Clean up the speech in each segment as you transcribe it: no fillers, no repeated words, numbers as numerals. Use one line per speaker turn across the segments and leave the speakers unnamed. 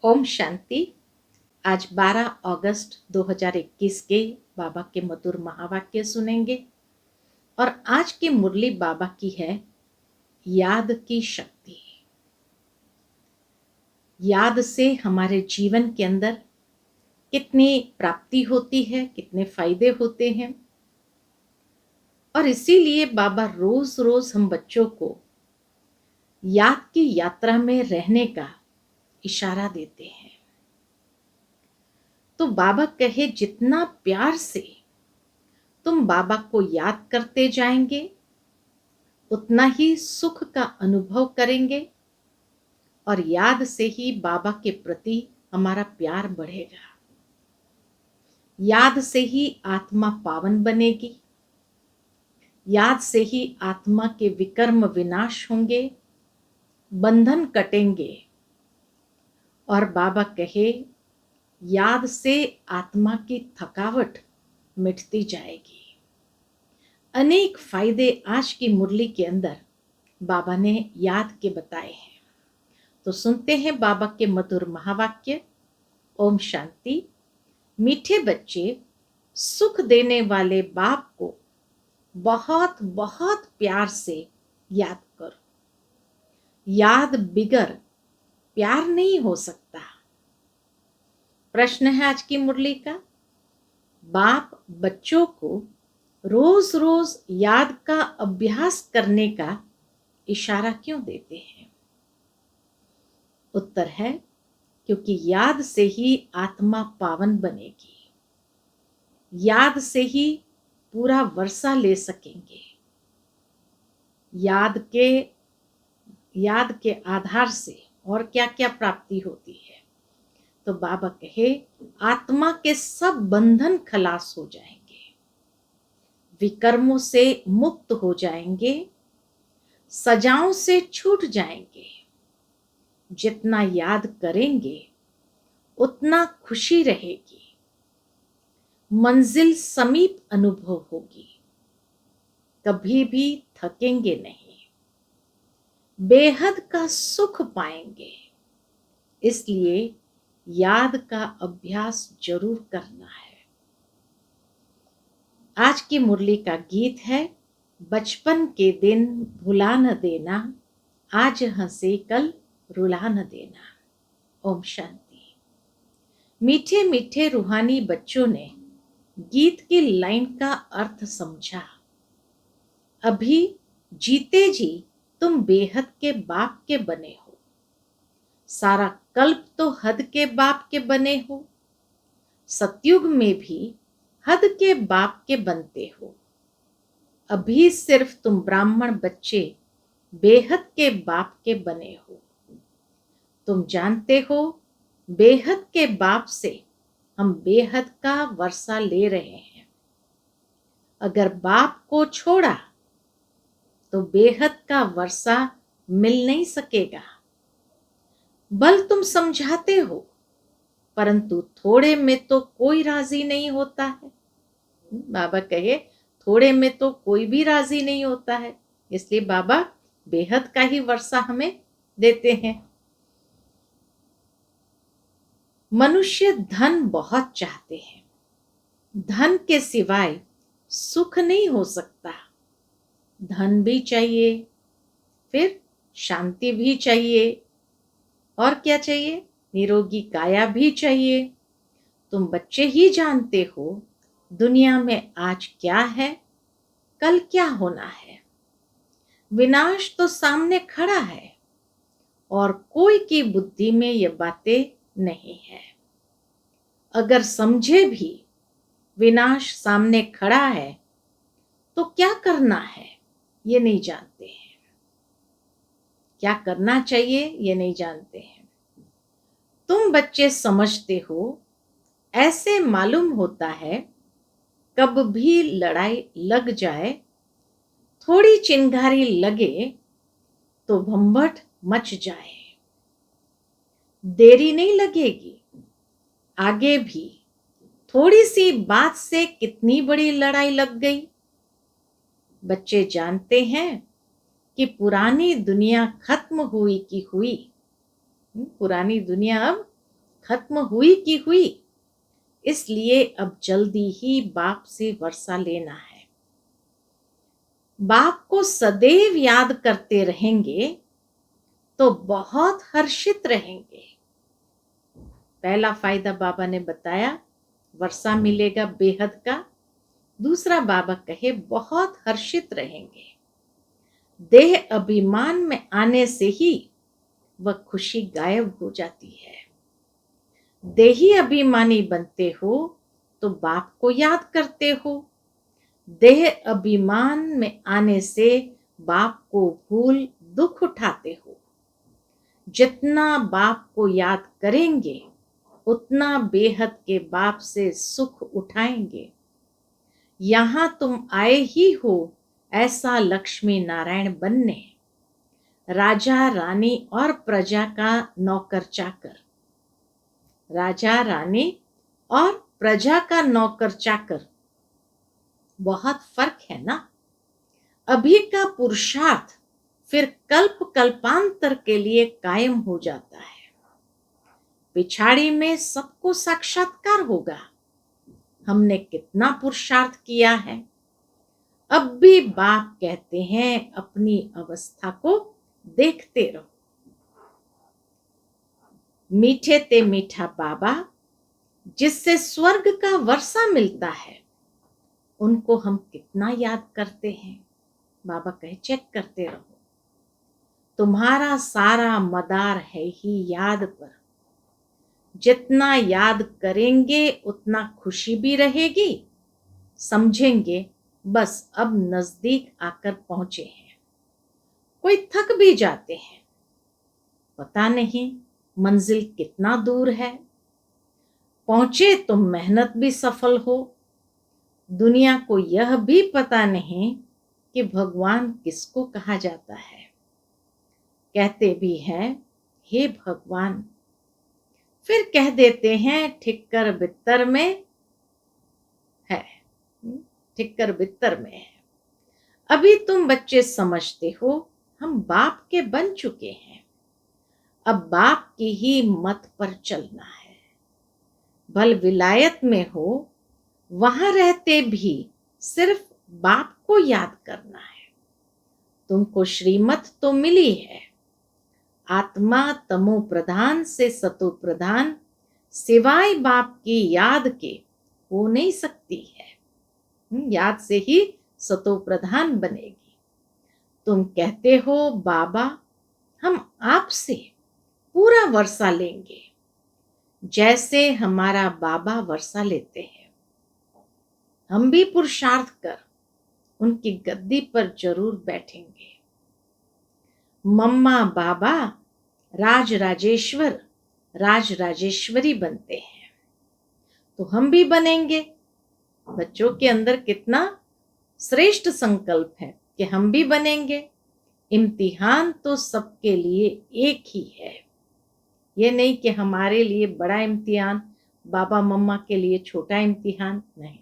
ओम शांति। आज 12 अगस्त 2021 के बाबा के मधुर महावाक्य सुनेंगे और आज की मुरली बाबा की है याद की शक्ति। याद से हमारे जीवन के अंदर कितनी प्राप्ति होती है, कितने फायदे होते हैं। और इसीलिए बाबा रोज रोज हम बच्चों को याद की यात्रा में रहने का इशारा देते हैं। तो बाबा कहे जितना प्यार से तुम बाबा को याद करते जाएंगे उतना ही सुख का अनुभव करेंगे और याद से ही बाबा के प्रति हमारा प्यार बढ़ेगा। याद से ही आत्मा पावन बनेगी, याद से ही आत्मा के विकर्म विनाश होंगे, बंधन कटेंगे। और बाबा कहे याद से आत्मा की थकावट मिटती जाएगी। अनेक फायदे आज की मुरली के अंदर बाबा ने याद के बताए हैं। तो सुनते हैं बाबा के मधुर महावाक्य। ओम शांति। मीठे बच्चे, सुख देने वाले बाप को बहुत बहुत प्यार से याद करो। याद बिगर प्यार नहीं हो सकता। प्रश्न है आज की मुरली का, बाप बच्चों को रोज रोज याद का अभ्यास करने का इशारा क्यों देते हैं? उत्तर है क्योंकि याद से ही आत्मा पावन बनेगी, याद से ही पूरा वर्षा ले सकेंगे। याद के आधार से और क्या क्या प्राप्ति होती है। तो बाबा कहे आत्मा के सब बंधन खलास हो जाएंगे, विकर्मों से मुक्त हो जाएंगे, सजाओं से छूट जाएंगे। जितना याद करेंगे उतना खुशी रहेगी, मंजिल समीप अनुभव होगी, कभी भी थकेंगे नहीं, बेहद का सुख पाएंगे। इसलिए याद का अभ्यास जरूर करना है। आज की मुरली का गीत है बचपन के दिन भुला न देना, आज हंसे कल रुला न देना। ओम शांति। मीठे मीठे रूहानी बच्चों ने गीत की लाइन का अर्थ समझा। अभी जीते जी तुम बेहद के बाप के बने हो, सारा कल्प तो हद के बाप के बने हो, सतयुग में भी हद के बाप के बनते हो। अभी सिर्फ तुम ब्राह्मण बच्चे बेहद के बाप के बने हो। तुम जानते हो बेहद के बाप से हम बेहद का वर्षा ले रहे हैं। अगर बाप को छोड़ा तो बेहद का वर्षा मिल नहीं सकेगा। बल तुम समझाते हो परंतु थोड़े में तो कोई राजी नहीं होता है। बाबा कहे थोड़े में तो कोई भी राजी नहीं होता है, इसलिए बाबा बेहद का ही वर्षा हमें देते हैं। मनुष्य धन बहुत चाहते हैं, धन के सिवाय सुख नहीं हो सकता। धन भी चाहिए, फिर शांति भी चाहिए, और क्या चाहिए? निरोगी काया भी चाहिए। तुम बच्चे ही जानते हो दुनिया में आज क्या है, कल क्या होना है। विनाश तो सामने खड़ा है और कोई की बुद्धि में ये बातें नहीं है। अगर समझे भी विनाश सामने खड़ा है तो क्या करना है ये नहीं जानते हैं, क्या करना चाहिए ये नहीं जानते हैं। तुम बच्चे समझते हो, ऐसे मालूम होता है कब भी लड़ाई लग जाए, थोड़ी चिंगारी लगे तो भंभट मच जाए। देरी नहीं लगेगी, आगे भी थोड़ी सी बात से कितनी बड़ी लड़ाई लग गई। बच्चे जानते हैं कि पुरानी दुनिया खत्म हुई की हुई, पुरानी दुनिया अब खत्म हुई की हुई, इसलिए अब जल्दी ही बाप से वर्षा लेना है। बाप को सदैव याद करते रहेंगे तो बहुत हर्षित रहेंगे। पहला फायदा बाबा ने बताया, वर्षा मिलेगा बेहद का। दूसरा बाबा कहे बहुत हर्षित रहेंगे। देह अभिमान में आने से ही वह खुशी गायब हो जाती है। देही अभिमानी बनते हो तो बाप को याद करते हो। देह अभिमान में आने से बाप को भूल दुख उठाते हो। जितना बाप को याद करेंगे उतना बेहद के बाप से सुख उठाएंगे। यहां तुम आए ही हो ऐसा लक्ष्मी नारायण बनने, राजा रानी और प्रजा का नौकर चाकर। राजा रानी और प्रजा का नौकर चाकर, बहुत फर्क है ना। अभी का पुरुषार्थ फिर कल्प कल्पांतर के लिए कायम हो जाता है। पिछाड़ी में सबको साक्षात्कार होगा। हमने कितना पुरुषार्थ किया है। अब भी बाप कहते हैं अपनी अवस्था को देखते रहो। मीठे ते मीठा बाबा जिससे स्वर्ग का वर्षा मिलता है, उनको हम कितना याद करते हैं। बाबा कहे चेक करते रहो। तुम्हारा सारा मदार है ही याद पर। जितना याद करेंगे उतना खुशी भी रहेगी। समझेंगे बस अब नजदीक आकर पहुंचे हैं। कोई थक भी जाते हैं, पता नहीं मंजिल कितना दूर है। पहुंचे तो मेहनत भी सफल हो। दुनिया को यह भी पता नहीं कि भगवान किसको कहा जाता है। कहते भी हैं हे भगवान, फिर कह देते हैं ठिक्कर बित्तर में है, ठिक्कर बित्तर में है। अभी तुम बच्चे समझते हो हम बाप के बन चुके हैं। अब बाप की ही मत पर चलना है। भल विलायत में हो, वहां रहते भी सिर्फ बाप को याद करना है। तुमको श्रीमत तो मिली है। आत्मा तमो प्रधान से सतो प्रधान सिवाय बाप की याद के हो नहीं सकती है। याद से ही सतो प्रधान बनेगी। तुम कहते हो बाबा हम आपसे पूरा वर्षा लेंगे, जैसे हमारा बाबा वर्षा लेते हैं। हम भी पुरुषार्थ कर उनकी गद्दी पर जरूर बैठेंगे। मम्मा बाबा राज राजेश्वर राज राजेश्वरी बनते हैं तो हम भी बनेंगे। बच्चों के अंदर कितना श्रेष्ठ संकल्प है कि हम भी बनेंगे। इम्तिहान तो सबके लिए एक ही है। ये नहीं कि हमारे लिए बड़ा इम्तिहान, बाबा मम्मा के लिए छोटा इम्तिहान। नहीं,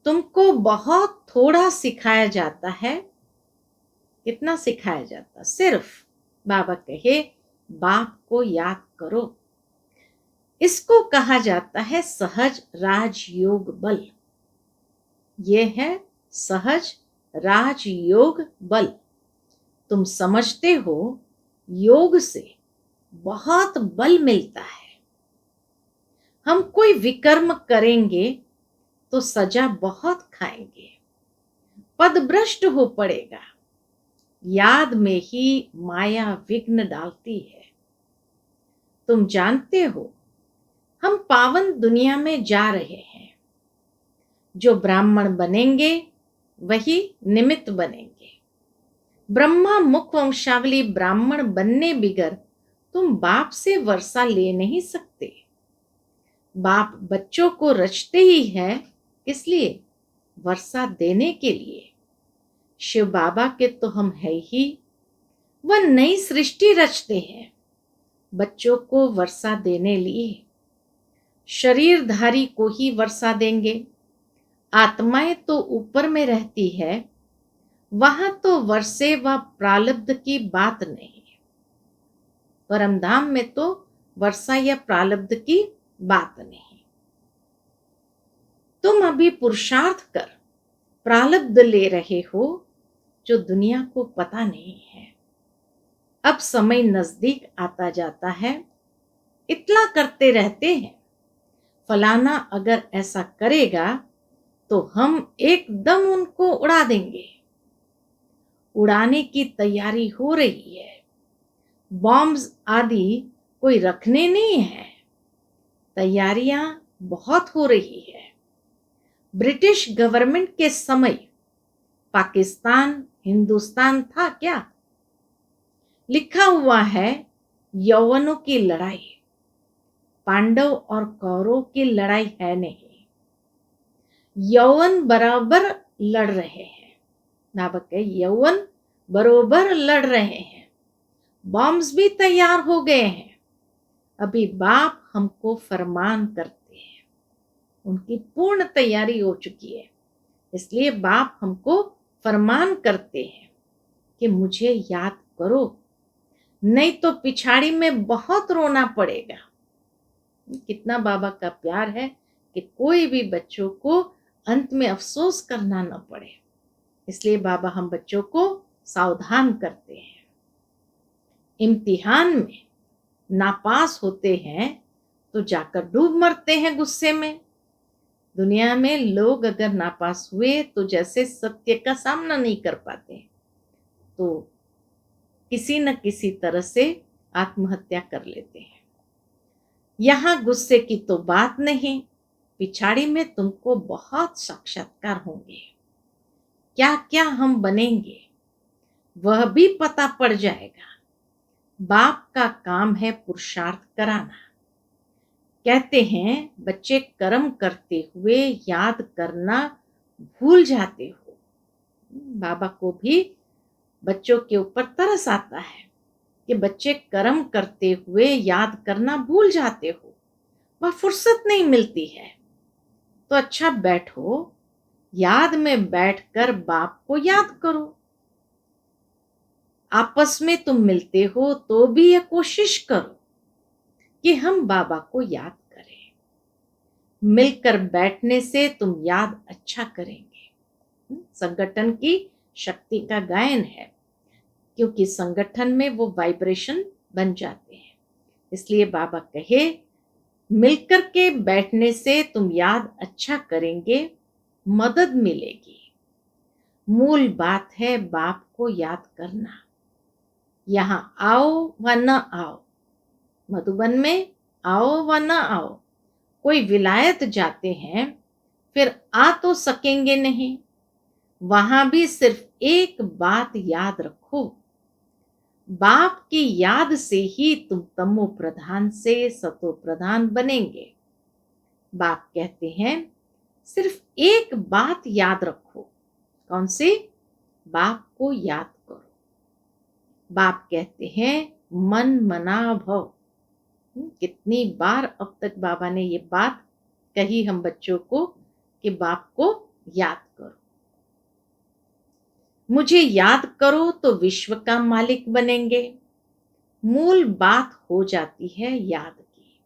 तुमको बहुत थोड़ा सिखाया जाता है। कितना सिखाया जाता? सिर्फ बाबा कहे बाप को याद करो। इसको कहा जाता है सहज राजयोग बल। ये है सहज राजयोग बल। तुम समझते हो योग से बहुत बल मिलता है। हम कोई विकर्म करेंगे तो सजा बहुत खाएंगे, पदभ्रष्ट हो पड़ेगा। याद में ही माया विघ्न डालती है। तुम जानते हो हम पावन दुनिया में जा रहे हैं। जो ब्राह्मण बनेंगे वही निमित्त बनेंगे। ब्रह्मा मुख वंशावली ब्राह्मण बनने बिगर तुम बाप से वर्षा ले नहीं सकते। बाप बच्चों को रचते ही है, इसलिए वर्षा देने के लिए। शिव बाबा के तो हम है ही। वह नई सृष्टि रचते हैं बच्चों को वर्षा देने लिए। शरीरधारी को ही वर्षा देंगे। आत्माएं तो ऊपर में रहती है, वहां तो वर्षे व प्रालब्ध की बात नहीं। परमधाम में तो वर्षा या प्रारब्ध की बात नहीं। तुम अभी पुरुषार्थ कर प्रारब्ध ले रहे हो जो दुनिया को पता नहीं है। अब समय नजदीक आता जाता है, इतना करते रहते हैं, फलाना अगर ऐसा करेगा तो हम एकदम उनको उड़ा देंगे। उड़ाने की तैयारी हो रही है, बॉम्ब्स आदि कोई रखने नहीं है, तैयारियां बहुत हो रही है। ब्रिटिश गवर्नमेंट के समय पाकिस्तान हिंदुस्तान था क्या? लिखा हुआ है यौवनों की लड़ाई, पांडव और कौरव की लड़ाई है नहीं। यौवन बराबर लड़ रहे हैं, नाबक है, यौवन बरोबर लड़ रहे हैं, बॉम्ब्स भी तैयार हो गए हैं। अभी बाप हमको फरमान करते हैं, उनकी पूर्ण तैयारी हो चुकी है, इसलिए बाप हमको फरमान करते हैं कि मुझे याद करो, नहीं तो पिछाड़ी में बहुत रोना पड़ेगा। कितना बाबा का प्यार है कि कोई भी बच्चों को अंत में अफसोस करना न पड़े, इसलिए बाबा हम बच्चों को सावधान करते हैं। इम्तिहान में नापास होते हैं तो जाकर डूब मरते हैं गुस्से में। दुनिया में लोग अगर नापास हुए तो जैसे सत्य का सामना नहीं कर पाते तो किसी न किसी तरह से आत्महत्या कर लेते हैं। यहां गुस्से की तो बात नहीं, पिछाड़ी में तुमको बहुत साक्षात्कार होंगे, क्या क्या हम बनेंगे वह भी पता पड़ जाएगा। बाप का काम है पुरुषार्थ कराना। कहते हैं बच्चे कर्म करते हुए याद करना भूल जाते हो। बाबा को भी बच्चों के ऊपर तरस आता है कि बच्चे कर्म करते हुए याद करना भूल जाते हो, वह फुर्सत नहीं मिलती है। तो अच्छा बैठो, याद में बैठकर बाप को याद करो। आपस में तुम मिलते हो तो भी यह कोशिश करो कि हम बाबा को याद करें। मिलकर बैठने से तुम याद अच्छा करेंगे। संगठन की शक्ति का गायन है, क्योंकि संगठन में वो वाइब्रेशन बन जाते हैं। इसलिए बाबा कहे मिलकर के बैठने से तुम याद अच्छा करेंगे, मदद मिलेगी। मूल बात है बाप को याद करना। यहां आओ व न आओ, मधुबन में आओ व न आओ, कोई विलायत जाते हैं फिर आ तो सकेंगे नहीं, वहां भी सिर्फ एक बात याद रखो, बाप की याद से ही तुम तमो प्रधान से सतो प्रधान बनेंगे। बाप कहते हैं सिर्फ एक बात याद रखो, कौन सी? बाप को याद करो। बाप कहते हैं मन मना भव। कितनी बार अब तक बाबा ने ये बात कही हम बच्चों को कि बाप को याद करो। मुझे याद करो तो विश्व का मालिक बनेंगे। मूल बात हो जाती है याद की।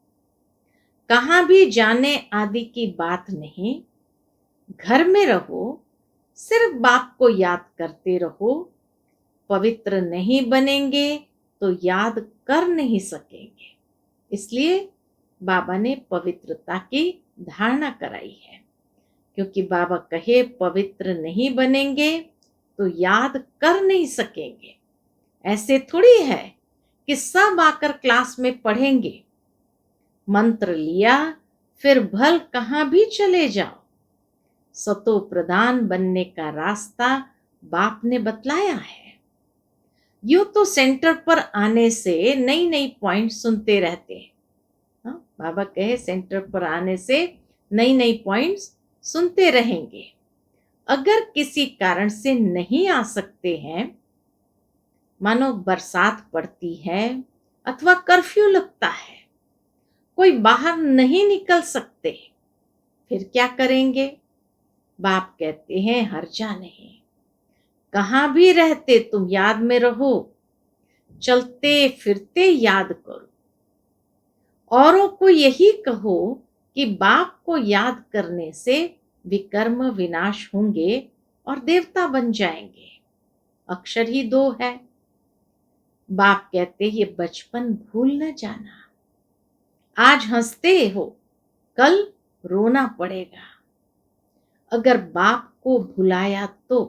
कहां भी जाने आदि की बात नहीं, घर में रहो, सिर्फ बाप को याद करते रहो। पवित्र नहीं बनेंगे तो याद कर नहीं सकेंगे, इसलिए बाबा ने पवित्रता की धारणा कराई है। क्योंकि बाबा कहे पवित्र नहीं बनेंगे तो याद कर नहीं सकेंगे। ऐसे थोड़ी है कि सब आकर क्लास में पढ़ेंगे, मंत्र लिया फिर भल कहां भी चले जाओ। सतो प्रधान बनने का रास्ता बाप ने बतलाया है। यूं तो सेंटर पर आने से नई नई पॉइंट सुनते रहते हैं। हाँ, बाबा कहे सेंटर पर आने से नई नई पॉइंट्स सुनते रहेंगे। अगर किसी कारण से नहीं आ सकते हैं, मानो बरसात पड़ती है अथवा कर्फ्यू लगता है, कोई बाहर नहीं निकल सकते, फिर क्या करेंगे? बाप कहते हैं हर्जा नहीं, कहां भी रहते तुम याद में रहो, चलते फिरते याद करो। औरों को यही कहो कि बाप को याद करने से विकर्म विनाश होंगे और देवता बन जाएंगे। अक्षर ही दो है। बाप कहते ये बचपन भूल न जाना। आज हंसते हो, कल रोना पड़ेगा। अगर बाप को भुलाया तो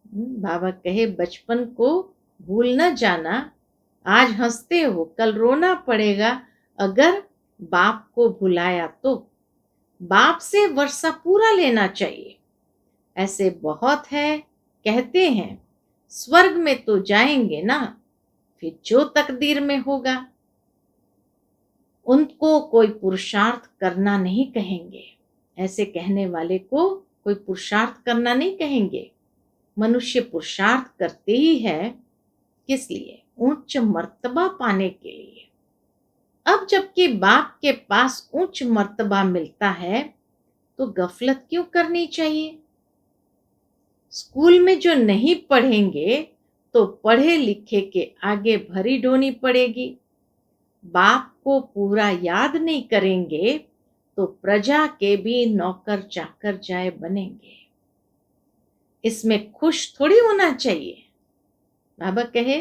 बाबा कहे बचपन को भूल न जाना। आज हंसते हो, कल रोना पड़ेगा। अगर बाप को भुलाया तो बाप से वर्षा पूरा लेना चाहिए। ऐसे बहुत है, कहते हैं स्वर्ग में तो जाएंगे ना, फिर जो तकदीर में होगा। उनको कोई पुरुषार्थ करना नहीं कहेंगे। ऐसे कहने वाले को कोई पुरुषार्थ करना नहीं कहेंगे। मनुष्य पुरुषार्थ करते ही है, किस लिए? उच्च मर्तबा पाने के लिए। अब जबकि बाप के पास उच्च मर्तबा मिलता है तो गफलत क्यों करनी चाहिए? स्कूल में जो नहीं पढ़ेंगे तो पढ़े लिखे के आगे भरी ढोनी पड़ेगी। बाप को पूरा याद नहीं करेंगे तो प्रजा के भी नौकर चाकर जाए बनेंगे। इसमें खुश थोड़ी होना चाहिए। बाबा कहे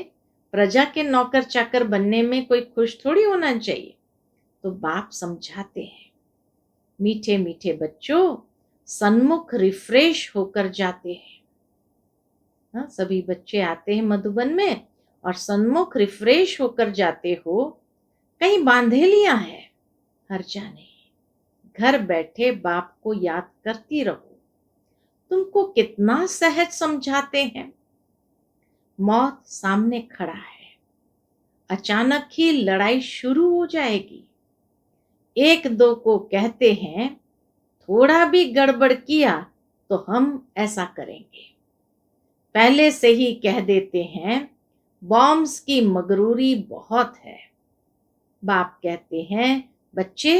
प्रजा के नौकर चाकर बनने में कोई खुश थोड़ी होना चाहिए। तो बाप समझाते हैं, मीठे मीठे बच्चों, सन्मुख रिफ्रेश होकर जाते हैं। हाँ, सभी बच्चे आते हैं मधुबन में और सन्मुख रिफ्रेश होकर जाते हो। कहीं बांधेलियां है, हर्जा नहीं। घर बैठे बाप को याद करती रहो। तुमको कितना सहज समझाते हैं। मौत सामने खड़ा है, अचानक ही लड़ाई शुरू हो जाएगी। एक दो को कहते हैं थोड़ा भी गड़बड़ किया तो हम ऐसा करेंगे। पहले से ही कह देते हैं बॉम्ब्स की मगरूरी बहुत है। बाप कहते हैं बच्चे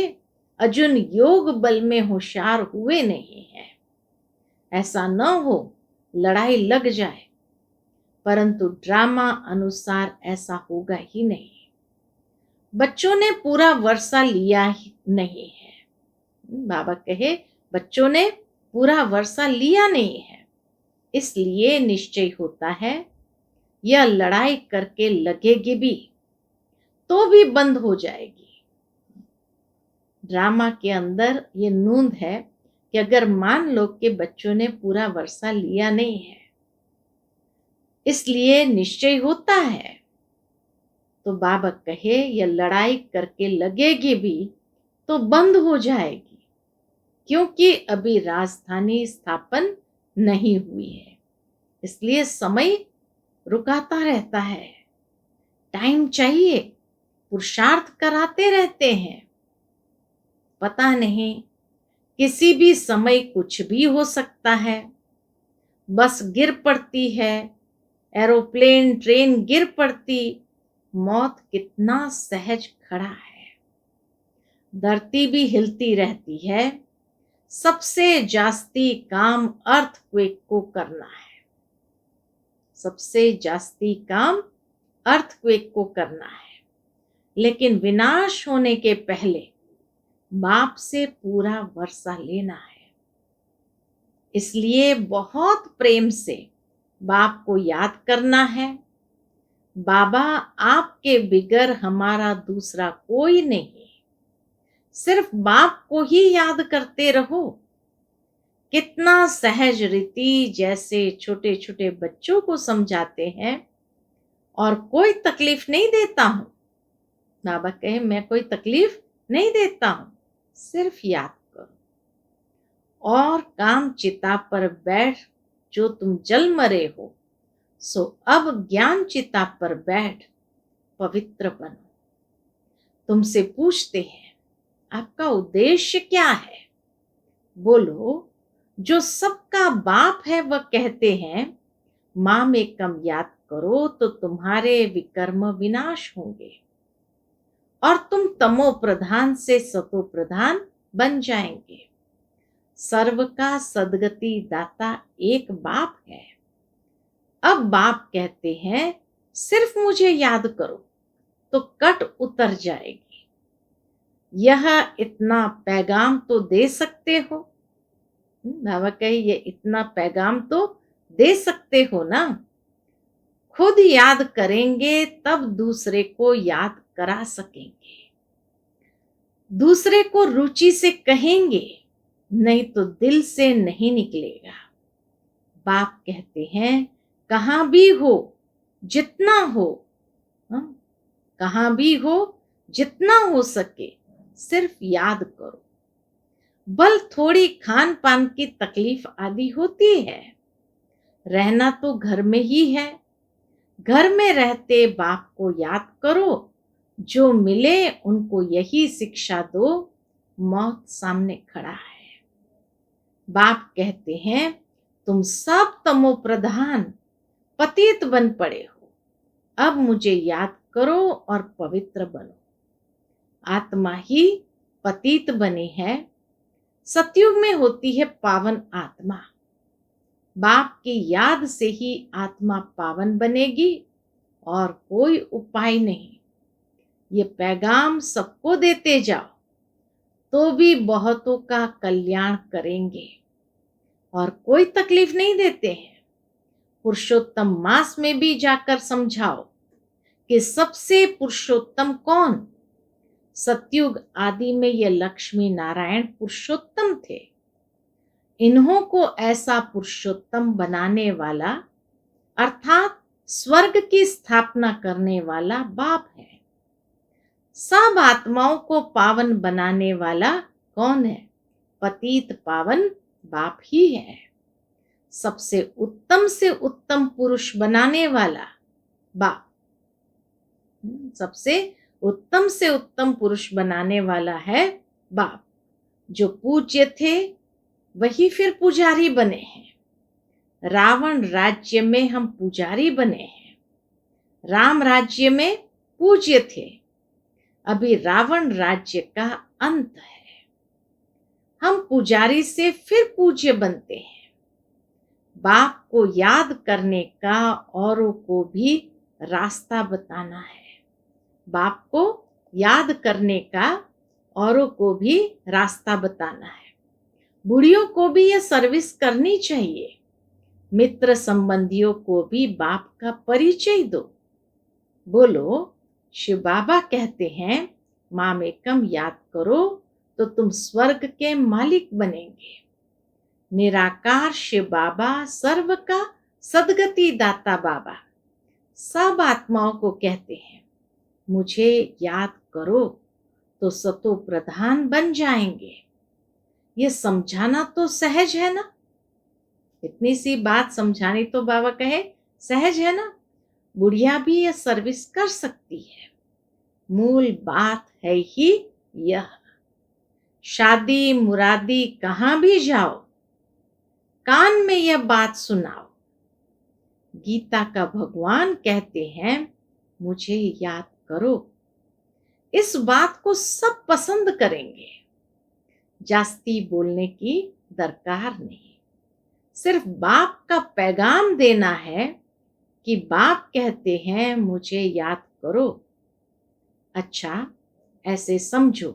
अर्जुन योग बल में होशियार हुए नहीं हैं। ऐसा न हो लड़ाई लग जाए, परंतु ड्रामा अनुसार ऐसा होगा ही नहीं। बच्चों ने पूरा वर्षा लिया ही नहीं है। बाबा कहे बच्चों ने पूरा वर्षा लिया नहीं है, इसलिए निश्चय होता है यह लड़ाई करके लगेगी भी तो भी बंद हो जाएगी। ड्रामा के अंदर ये नूंद है कि अगर मान लो कि बच्चों ने पूरा वर्षा लिया नहीं है, इसलिए निश्चय होता है, तो बाबा कहे यह लड़ाई करके लगेगी भी तो बंद हो जाएगी, क्योंकि अभी राजधानी स्थापन नहीं हुई है। इसलिए समय रुकाता रहता है। टाइम चाहिए, पुरुषार्थ कराते रहते हैं। पता नहीं किसी भी समय कुछ भी हो सकता है। बस गिर पड़ती है, एरोप्लेन ट्रेन गिर पड़ती, मौत कितना सहज खड़ा है। धरती भी हिलती रहती है। सबसे जास्ती काम अर्थक्वेक को करना है। सबसे जास्ती काम अर्थक्वेक को करना है, लेकिन विनाश होने के पहले बाप से पूरा वर्षा लेना है। इसलिए बहुत प्रेम से बाप को याद करना है। बाबा आपके बिगर हमारा दूसरा कोई नहीं, सिर्फ बाप को ही याद करते रहो। कितना सहज रीति, जैसे छोटे छोटे बच्चों को समझाते हैं और कोई तकलीफ नहीं देता हूं। बाबा कहे मैं कोई तकलीफ नहीं देता हूं, सिर्फ याद करो। और काम चिता पर बैठ जो तुम जल मरे हो, सो अब ज्ञान चिता पर बैठ पवित्र बनो। तुमसे पूछते हैं आपका उद्देश्य क्या है? बोलो जो सबका बाप है वह कहते हैं माँ में कम याद करो तो तुम्हारे विकर्म विनाश होंगे और तुम तमो प्रधान से सतो प्रधान बन जाएंगे। सर्व का सदगति दाता एक बाप है। अब बाप कहते हैं सिर्फ मुझे याद करो तो कट उतर जाएगी। यह इतना पैगाम तो दे सकते हो। बाबा कहे ये इतना पैगाम तो दे सकते हो ना। खुद याद करेंगे तब दूसरे को याद करा सकेंगे, दूसरे को रुचि से कहेंगे, नहीं तो दिल से नहीं निकलेगा। बाप कहते हैं कहां भी हो, जितना हो, कहां भी हो, जितना हो सके सिर्फ याद करो। बल थोड़ी खान पान की तकलीफ आदि होती है, रहना तो घर में ही है। घर में रहते बाप को याद करो, जो मिले उनको यही शिक्षा दो, मौत सामने खड़ा है। बाप कहते हैं तुम सब तमो प्रधान पतित बन पड़े हो, अब मुझे याद करो और पवित्र बनो। आत्मा ही पतित बनी है, सतयुग में होती है पावन आत्मा। बाप की याद से ही आत्मा पावन बनेगी और कोई उपाय नहीं। ये पैगाम सबको देते जाओ तो भी बहुतों का कल्याण करेंगे और कोई तकलीफ नहीं देते हैं। पुरुषोत्तम मास में भी जाकर समझाओ कि सबसे पुरुषोत्तम कौन। सतयुग आदि में ये लक्ष्मी नारायण पुरुषोत्तम थे। इन्हों को ऐसा पुरुषोत्तम बनाने वाला अर्थात स्वर्ग की स्थापना करने वाला बाप है। सब आत्माओं को पावन बनाने वाला कौन है? पतित पावन बाप ही है। सबसे उत्तम से उत्तम पुरुष बनाने वाला बाप, सबसे उत्तम से उत्तम पुरुष बनाने वाला है बाप। जो पूज्य थे वही फिर पुजारी बने हैं। रावण राज्य में हम पुजारी बने हैं, राम राज्य में पूज्य थे। अभी रावण राज्य का अंत है, हम पुजारी से फिर पूज्य बनते हैं। बाप को याद करने का औरों को भी रास्ता बताना है। बाप को याद करने का औरों को भी रास्ता बताना है। बुढ़ियों को भी यह सर्विस करनी चाहिए। मित्र संबंधियों को भी बाप का परिचय दो। बोलो शिव बाबा कहते हैं माम एकम याद करो तो तुम स्वर्ग के मालिक बनेंगे। निराकार शिव बाबा सर्व का सदगति दाता बाबा सब आत्माओं को कहते हैं मुझे याद करो तो सतो प्रधान बन जाएंगे। ये समझाना तो सहज है ना, इतनी सी बात समझानी तो बाबा कहे सहज है ना। बुढ़िया भी यह सर्विस कर सकती है। मूल बात है ही यह। शादी मुरादी कहां भी जाओ, कान में यह बात सुनाओ। गीता का भगवान कहते हैं मुझे याद करो। इस बात को सब पसंद करेंगे। जास्ती बोलने की दरकार नहीं, सिर्फ बाप का पैगाम देना है कि बाप कहते हैं मुझे याद करो। अच्छा ऐसे समझो,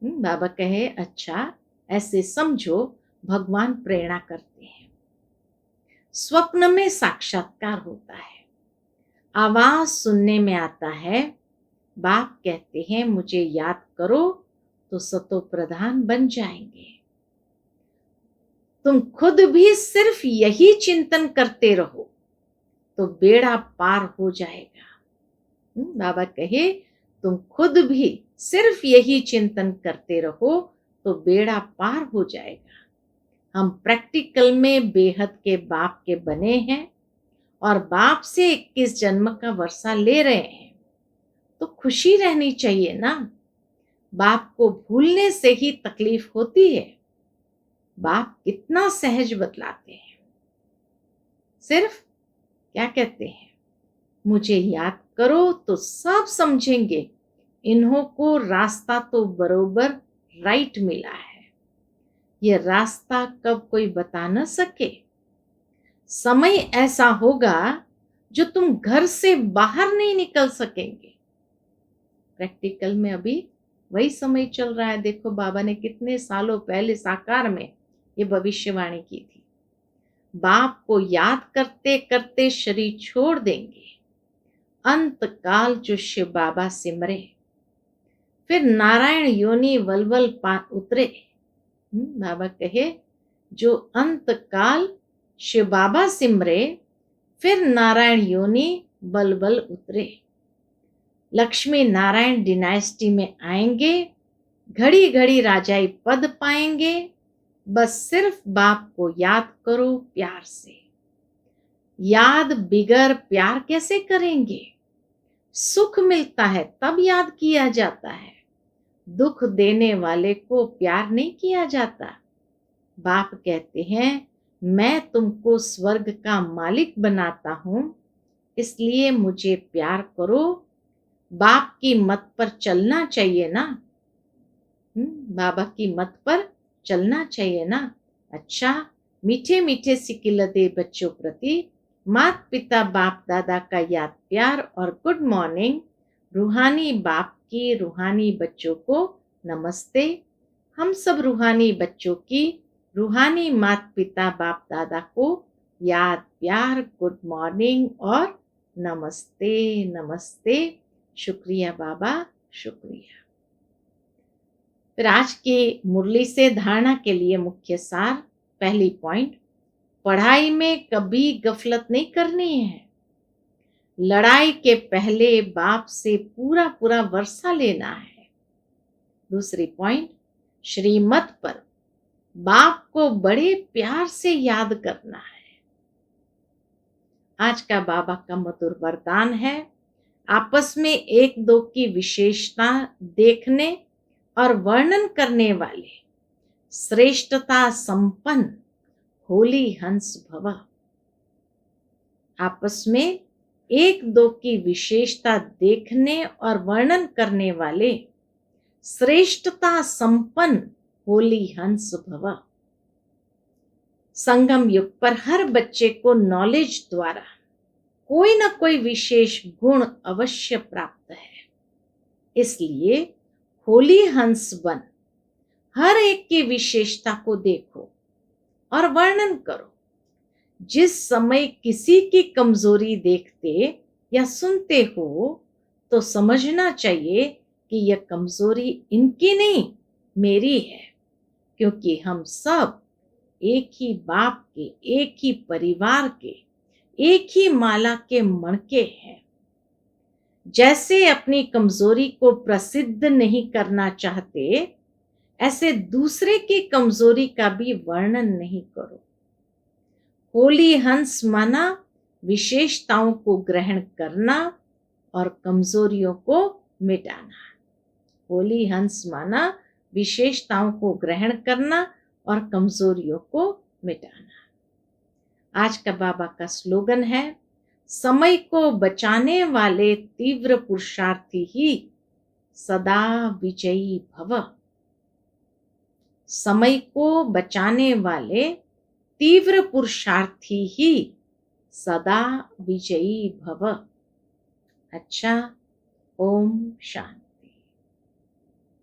बाबा कहे अच्छा ऐसे समझो, भगवान प्रेरणा करते हैं। स्वप्न में साक्षात्कार होता है, आवाज सुनने में आता है। बाप कहते हैं मुझे याद करो तो सतो प्रधान बन जाएंगे। तुम खुद भी सिर्फ यही चिंतन करते रहो तो बेड़ा पार हो जाएगा। बाबा कहे तुम खुद भी सिर्फ यही चिंतन करते रहो तो बेड़ा पार हो जाएगा। हम प्रैक्टिकल में बेहद के बाप के बने हैं और बाप से 21 जन्म का वर्षा ले रहे हैं तो खुशी रहनी चाहिए ना। बाप को भूलने से ही तकलीफ होती है। बाप कितना सहज बतलाते हैं, सिर्फ क्या कहते हैं मुझे याद करो तो सब समझेंगे। इन्हों को रास्ता तो बरोबर राइट मिला है, ये रास्ता कब कोई बता न सके। समय ऐसा होगा जो तुम घर से बाहर नहीं निकल सकेंगे। प्रैक्टिकल में अभी वही समय चल रहा है। देखो बाबा ने कितने सालों पहले साकार में ये भविष्यवाणी की थी। बाप को याद करते करते शरीर छोड़ देंगे, अंत काल जो शिव बाबा सिमरे, फिर नारायण योनि वलवल उतरे। बाबा कहे जो अंत काल शिव बाबा सिमरे, फिर नारायण योनि बलबल उतरे। लक्ष्मी नारायण डिनाइस्टी में आएंगे, घड़ी घड़ी राजाई पद पाएंगे। बस सिर्फ बाप को याद करो प्यार से। याद बिगर प्यार कैसे करेंगे? सुख मिलता है तब याद किया जाता है, दुख देने वाले को प्यार नहीं किया जाता। बाप कहते हैं मैं तुमको स्वर्ग का मालिक बनाता हूं, इसलिए मुझे प्यार करो। बाप की मत पर चलना चाहिए ना। बाबा की मत पर चलना चाहिए ना। अच्छा, मीठे मीठे सिकिलदे बच्चों प्रति माता पिता बाप दादा का याद प्यार और गुड मॉर्निंग। रूहानी बाप की रूहानी बच्चों को नमस्ते। हम सब रूहानी बच्चों की रूहानी माता पिता बाप दादा को याद प्यार, गुड मॉर्निंग और नमस्ते नमस्ते। शुक्रिया बाबा, शुक्रिया। फिर आज की मुरली से धारणा के लिए मुख्य सार। पहली पॉइंट, पढ़ाई में कभी गफलत नहीं करनी है। लड़ाई के पहले बाप से पूरा पूरा वर्षा लेना है। दूसरी पॉइंट, श्रीमत पर बाप को बड़े प्यार से याद करना है। आज का बाबा का मधुर वरदान है, आपस में एक दो की विशेषता देखने और वर्णन करने वाले श्रेष्ठता संपन्न होली हंस भव। आपस में एक दो की विशेषता देखने और वर्णन करने वाले श्रेष्ठता संपन्न होली हंस भव। संगम युग पर हर बच्चे को नॉलेज द्वारा कोई ना कोई विशेष गुण अवश्य प्राप्त है, इसलिए होली हंस बन हर एक की विशेषता को देखो और वर्णन करो। जिस समय किसी की कमजोरी देखते या सुनते हो तो समझना चाहिए कि यह कमजोरी इनकी नहीं, मेरी है, क्योंकि हम सब एक ही बाप के, एक ही परिवार के, एक ही माला के मणके हैं। जैसे अपनी कमजोरी को प्रसिद्ध नहीं करना चाहते, ऐसे दूसरे की कमजोरी का भी वर्णन नहीं करो। होली हंस माना विशेषताओं को ग्रहण करना और कमजोरियों को मिटाना। होली हंस माना विशेषताओं को ग्रहण करना और कमजोरियों को मिटाना। आज का बाबा का स्लोगन है, समय को बचाने वाले तीव्र पुरुषार्थी ही सदा विजयी भव। समय को बचाने वाले तीव्र पुरुषार्थी ही सदा विजयी भव। अच्छा, ओम शांति।